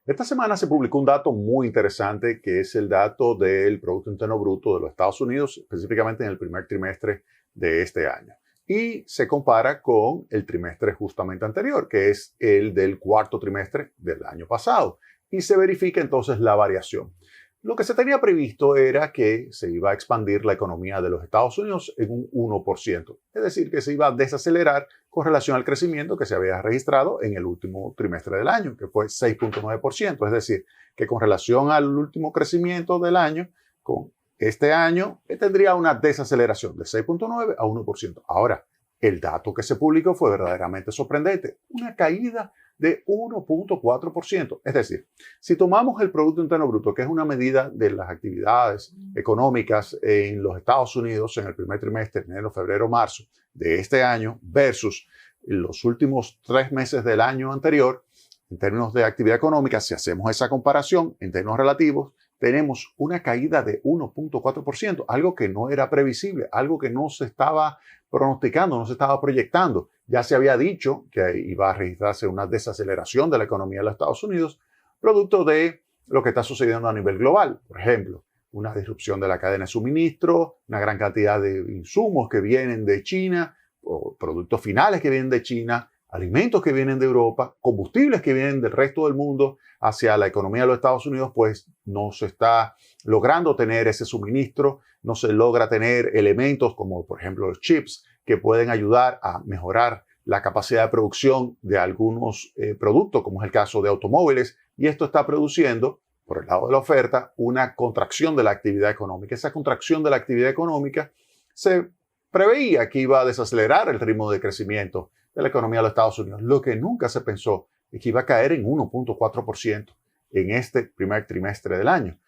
Esta semana se publicó un dato muy interesante que es el dato del Producto Interno Bruto de los Estados Unidos, específicamente en el primer trimestre de este año. Y se compara con el trimestre justamente anterior, que es el del cuarto trimestre del año pasado. Y se verifica entonces la variación. Lo que se tenía previsto era que se iba a expandir la economía de los Estados Unidos en un 1%, es decir, que se iba a desacelerar con relación al crecimiento que se había registrado en el último trimestre del año, que fue 6.9%, es decir, que con relación al último crecimiento del año, con este año tendría una desaceleración de 6.9 a 1%. Ahora, el dato que se publicó fue verdaderamente sorprendente, una caída de 1.4%. Es decir, si tomamos el Producto Interno Bruto, que es una medida de las actividades económicas en los Estados Unidos en el primer trimestre, enero, febrero, marzo de este año, versus los últimos 3 meses del año anterior, en términos de actividad económica, si hacemos esa comparación en términos relativos, tenemos una caída de 1.4%, algo que no era previsible, algo que no se estaba pronosticando, no se estaba proyectando. Ya se había dicho que iba a registrarse una desaceleración de la economía de los Estados Unidos, producto de lo que está sucediendo a nivel global. Por ejemplo, una disrupción de la cadena de suministro, una gran cantidad de insumos que vienen de China, o productos finales que vienen de China, alimentos que vienen de Europa, combustibles que vienen del resto del mundo hacia la economía de los Estados Unidos, pues no se está logrando tener ese suministro, no se logra tener elementos como por ejemplo los chips que pueden ayudar a mejorar la capacidad de producción de algunos productos, como es el caso de automóviles, y esto está produciendo, por el lado de la oferta, una contracción de la actividad económica. Esa contracción de la actividad económica se preveía que iba a desacelerar el ritmo de crecimiento de la economía de los Estados Unidos. Lo que nunca se pensó es que iba a caer en 1.4% en este primer trimestre del año.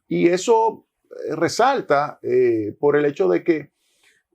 Y eso resalta por el hecho de que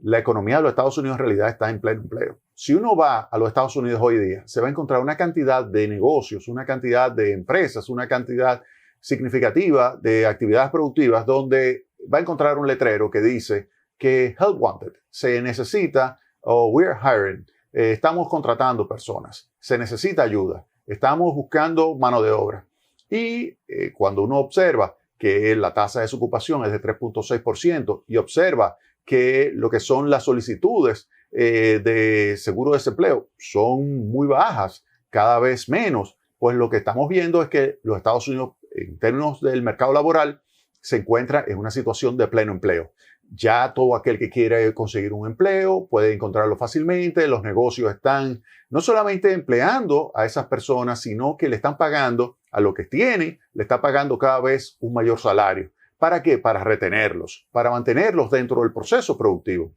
la economía de los Estados Unidos en realidad está en pleno empleo. Si uno va a los Estados Unidos hoy día, se va a encontrar una cantidad de negocios, una cantidad de empresas, una cantidad significativa de actividades productivas donde va a encontrar un letrero que dice que Help Wanted, se necesita, o We're hiring, estamos contratando personas, se necesita ayuda, estamos buscando mano de obra. Y cuando uno observa que la tasa de desocupación es de 3.6% y observa que lo que son las solicitudes de seguro de desempleo son muy bajas, cada vez menos, pues lo que estamos viendo es que los Estados Unidos, en términos del mercado laboral, se encuentra en una situación de pleno empleo. Ya todo aquel que quiere conseguir un empleo puede encontrarlo fácilmente. Los negocios están no solamente empleando a esas personas, sino que le están pagando a lo que tienen, le está pagando cada vez un mayor salario. ¿Para qué? Para retenerlos, para mantenerlos dentro del proceso productivo.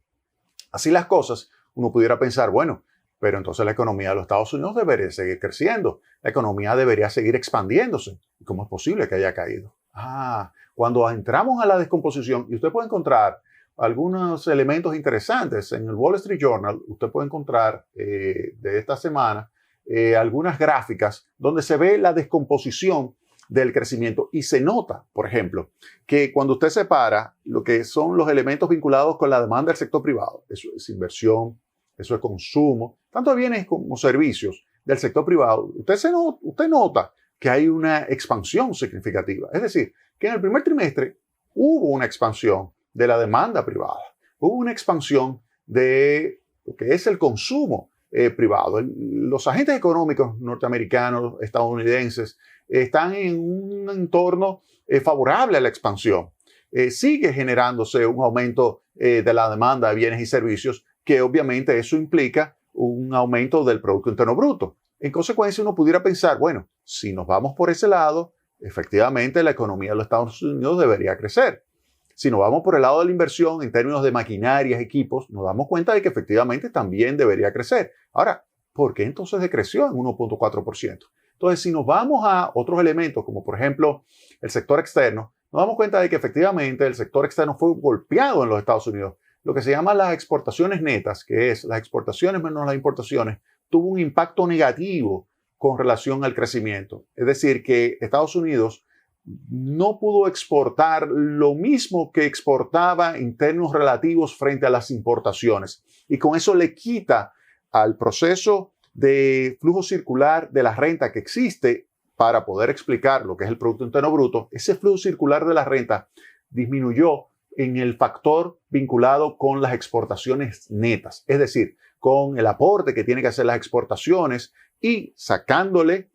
Así las cosas, uno pudiera pensar, bueno, pero entonces la economía de los Estados Unidos debería seguir creciendo, la economía debería seguir expandiéndose. ¿Y cómo es posible que haya caído? Cuando entramos a la descomposición, y usted puede encontrar algunos elementos interesantes en el Wall Street Journal, usted puede encontrar de esta semana algunas gráficas donde se ve la descomposición del crecimiento y se nota, por ejemplo, que cuando usted separa lo que son los elementos vinculados con la demanda del sector privado, eso es inversión, eso es consumo, tanto bienes como servicios del sector privado, usted nota que hay una expansión significativa. Es decir, que en el primer trimestre hubo una expansión de la demanda privada, hubo una expansión de lo que es el consumo privado. Los agentes económicos norteamericanos, estadounidenses, están en un entorno favorable a la expansión. Sigue generándose un aumento de la demanda de bienes y servicios, que obviamente eso implica un aumento del Producto Interno Bruto. En consecuencia, uno pudiera pensar, bueno, si nos vamos por ese lado, efectivamente la economía de los Estados Unidos debería crecer. Si nos vamos por el lado de la inversión en términos de maquinarias, equipos, nos damos cuenta de que efectivamente también debería crecer. Ahora, ¿por qué entonces decreció en 1.4%? Entonces, si nos vamos a otros elementos, como por ejemplo el sector externo, nos damos cuenta de que efectivamente el sector externo fue golpeado en los Estados Unidos. Lo que se llama las exportaciones netas, que es las exportaciones menos las importaciones, tuvo un impacto negativo con relación al crecimiento. Es decir, que Estados Unidos no pudo exportar lo mismo que exportaba en términos relativos frente a las importaciones. Y con eso le quita al proceso de flujo circular de la renta que existe para poder explicar lo que es el Producto Interno Bruto, ese flujo circular de la renta disminuyó en el factor vinculado con las exportaciones netas, es decir, con el aporte que tienen que hacer las exportaciones y sacándole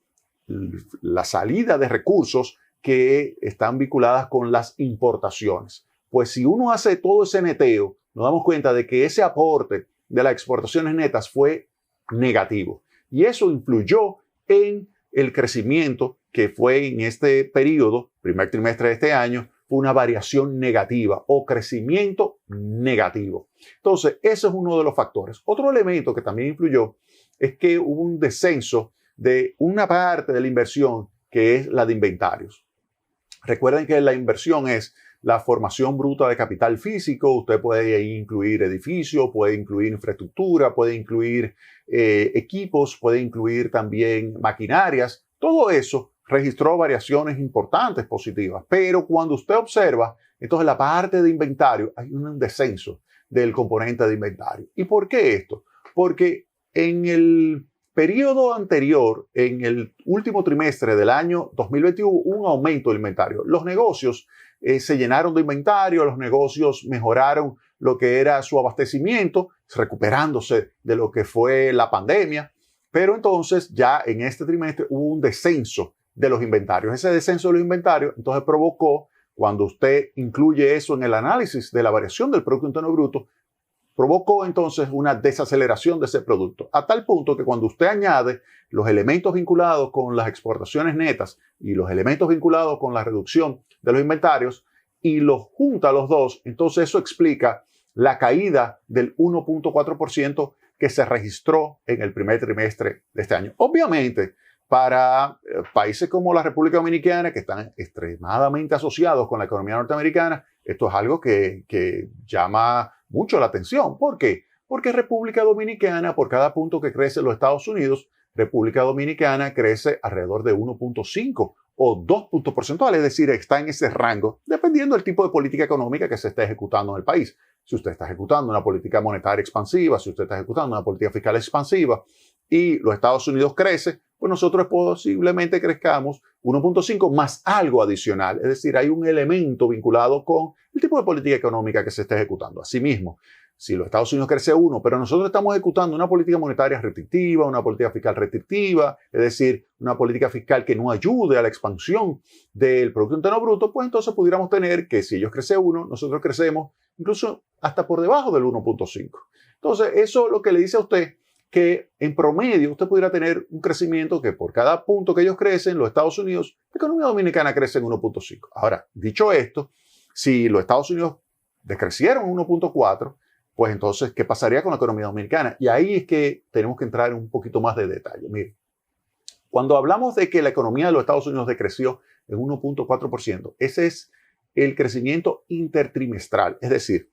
la salida de recursos que están vinculadas con las importaciones. Pues si uno hace todo ese neteo, nos damos cuenta de que ese aporte de las exportaciones netas fue negativo. Y eso influyó en el crecimiento que fue en este periodo, primer trimestre de este año, fue una variación negativa o crecimiento negativo. Entonces, ese es uno de los factores. Otro elemento que también influyó es que hubo un descenso de una parte de la inversión que es la de inventarios. Recuerden que la inversión es la formación bruta de capital físico. Usted puede ahí incluir edificios, puede incluir infraestructura, puede incluir equipos, puede incluir también maquinarias. Todo eso registró variaciones importantes positivas. Pero cuando usted observa, entonces la parte de inventario, hay un descenso del componente de inventario. ¿Y por qué esto? Porque en el periodo anterior, en el último trimestre del año 2021, hubo un aumento del inventario. Los negocios se llenaron de inventario, los negocios mejoraron lo que era su abastecimiento, recuperándose de lo que fue la pandemia. Pero entonces ya en este trimestre hubo un descenso de los inventarios. Ese descenso de los inventarios entonces provocó, cuando usted incluye eso en el análisis de la variación del Producto Interno Bruto, provocó entonces una desaceleración de ese producto, a tal punto que cuando usted añade los elementos vinculados con las exportaciones netas y los elementos vinculados con la reducción de los inventarios y los junta los dos, entonces eso explica la caída del 1.4% que se registró en el primer trimestre de este año. Obviamente, para países como la República Dominicana, que están extremadamente asociados con la economía norteamericana, esto es algo que llama mucho la atención. ¿Por qué? Porque República Dominicana, por cada punto que crece en los Estados Unidos, República Dominicana crece alrededor de 1.5 o 2 puntos porcentuales, es decir, está en ese rango, dependiendo del tipo de política económica que se esté ejecutando en el país. Si usted está ejecutando una política monetaria expansiva, si usted está ejecutando una política fiscal expansiva y los Estados Unidos crece, pues nosotros posiblemente crezcamos 1.5 más algo adicional. Es decir, hay un elemento vinculado con el tipo de política económica que se está ejecutando. Asimismo, si los Estados Unidos crece 1, pero nosotros estamos ejecutando una política monetaria restrictiva, una política fiscal restrictiva, es decir, una política fiscal que no ayude a la expansión del Producto Interno Bruto, pues entonces pudiéramos tener que si ellos crecen 1, nosotros crecemos incluso hasta por debajo del 1.5. Entonces, eso lo que le dice a usted que en promedio usted pudiera tener un crecimiento que por cada punto que ellos crecen, los Estados Unidos, la economía dominicana crece en 1.5. Ahora, dicho esto, si los Estados Unidos decrecieron 1.4, pues entonces, ¿qué pasaría con la economía dominicana? Y ahí es que tenemos que entrar en un poquito más de detalle. Mire, cuando hablamos de que la economía de los Estados Unidos decreció en 1.4%, ese es el crecimiento intertrimestral, es decir,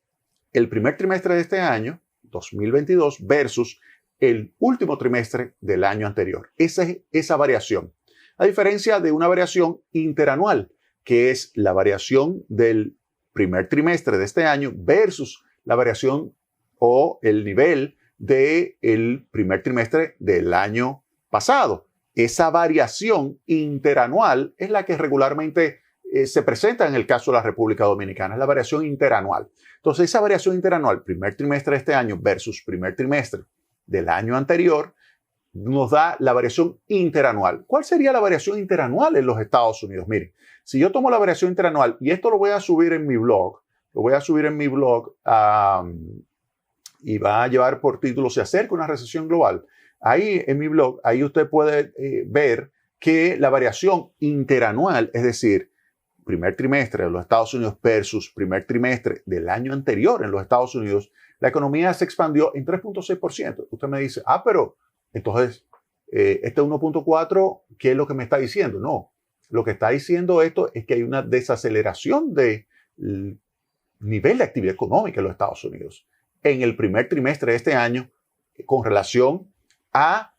el primer trimestre de este año, 2022, versus el último trimestre del año anterior. Esa es esa variación. A diferencia de una variación interanual, que es la variación del primer trimestre de este año versus la variación o el nivel del primer trimestre del año pasado. Esa variación interanual es la que regularmente se presenta en el caso de la República Dominicana, es la variación interanual. Entonces, esa variación interanual, primer trimestre de este año versus primer trimestre del año anterior, nos da la variación interanual. ¿Cuál sería la variación interanual en los Estados Unidos? Miren, si yo tomo la variación interanual, y esto lo voy a subir en mi blog, y va a llevar por título "Se acerca una recesión global". Ahí en mi blog, ahí usted puede ver que la variación interanual, es decir, primer trimestre de los Estados Unidos versus primer trimestre del año anterior en los Estados Unidos, la economía se expandió en 3.6%. Usted me dice, pero entonces, este 1.4, ¿qué es lo que me está diciendo? No, lo que está diciendo esto es que hay una desaceleración del nivel de actividad económica en los Estados Unidos en el primer trimestre de este año con relación a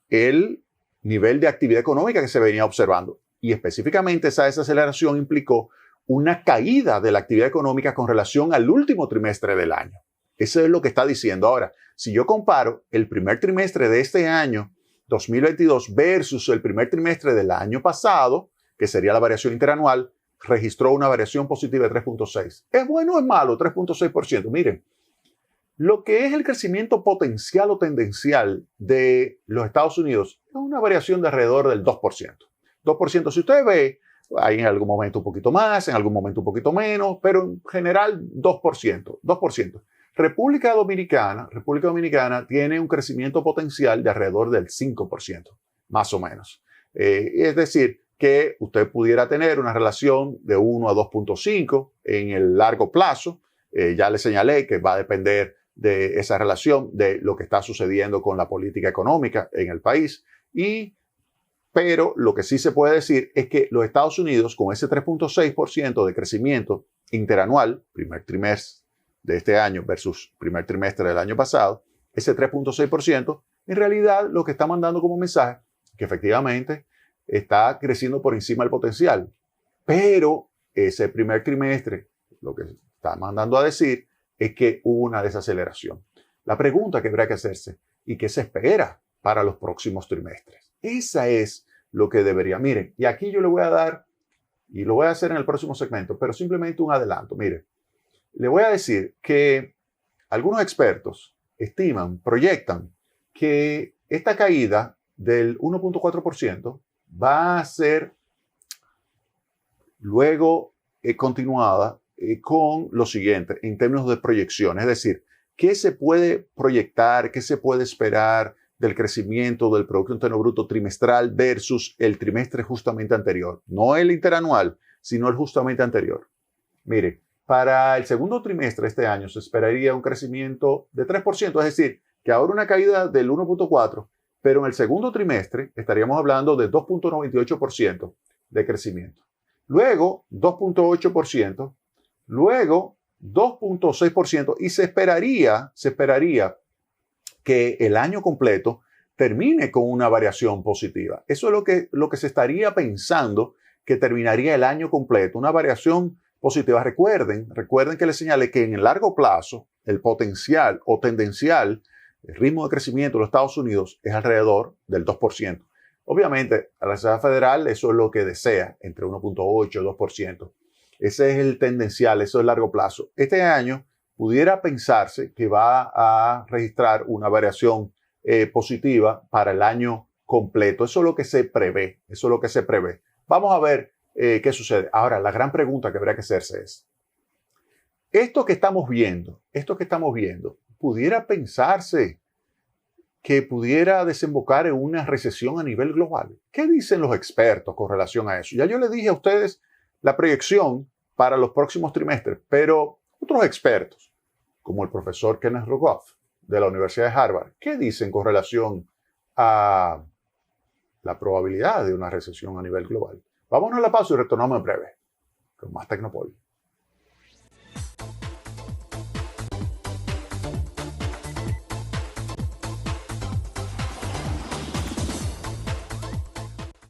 el nivel de actividad económica que se venía observando. Y específicamente esa desaceleración implicó una caída de la actividad económica con relación al último trimestre del año. Eso es lo que está diciendo. Ahora, si yo comparo el primer trimestre de este año, 2022 versus el primer trimestre del año pasado, que sería la variación interanual, registró una variación positiva de 3.6. ¿Es bueno o es malo? 3.6%. Miren, lo que es el crecimiento potencial o tendencial de los Estados Unidos es una variación de alrededor del 2%. 2%, si usted ve, hay en algún momento un poquito más, en algún momento un poquito menos, pero en general 2%. 2%. República Dominicana tiene un crecimiento potencial de alrededor del 5%, más o menos. Es decir, que usted pudiera tener una relación de 1 a 2.5 en el largo plazo. Ya le señalé que va a depender de esa relación de lo que está sucediendo con la política económica en el país. Pero lo que sí se puede decir es que los Estados Unidos, con ese 3.6% de crecimiento interanual, primer trimestre de este año versus primer trimestre del año pasado, ese 3.6%, en realidad lo que está mandando como mensaje es que efectivamente está creciendo por encima del potencial. Pero ese primer trimestre, lo que está mandando a decir es que hubo una desaceleración. La pregunta que habrá que hacerse, ¿y qué se espera para los próximos trimestres? Esa es lo que debería. Miren, y aquí yo le voy a dar, y lo voy a hacer en el próximo segmento, pero simplemente un adelanto. Miren, le voy a decir que algunos expertos estiman, proyectan que esta caída del 1.4% va a ser luego continuada con lo siguiente en términos de proyección. Es decir, ¿qué se puede proyectar, qué se puede esperar del crecimiento del Producto Interno Bruto trimestral versus el trimestre justamente anterior? No el interanual, sino el justamente anterior. Mire, para el segundo trimestre de este año se esperaría un crecimiento de 3%, es decir, que ahora una caída del 1.4%, pero en el segundo trimestre estaríamos hablando de 2.98% de crecimiento. Luego 2.8%, luego 2.6% y se esperaría que el año completo termine con una variación positiva. Eso es lo que se estaría pensando que terminaría el año completo, una variación positiva. Recuerden que les señalé que en el largo plazo el potencial o tendencial, el ritmo de crecimiento de los Estados Unidos es alrededor del 2%. Obviamente, a la Reserva Federal eso es lo que desea, entre 1.8 y 2%. Ese es el tendencial, eso es el largo plazo. Este año pudiera pensarse que va a registrar una variación positiva para el año completo. Eso es lo que se prevé. Vamos a ver qué sucede. Ahora, la gran pregunta que habrá que hacerse es, esto que estamos viendo, pudiera pensarse que pudiera desembocar en una recesión a nivel global. ¿Qué dicen los expertos con relación a eso? Ya yo les dije a ustedes la proyección para los próximos trimestres, pero otros expertos, como el profesor Kenneth Rogoff de la Universidad de Harvard, ¿qué dicen con relación a la probabilidad de una recesión a nivel global? Vámonos a la pausa y retornamos en breve con más Tecnopol.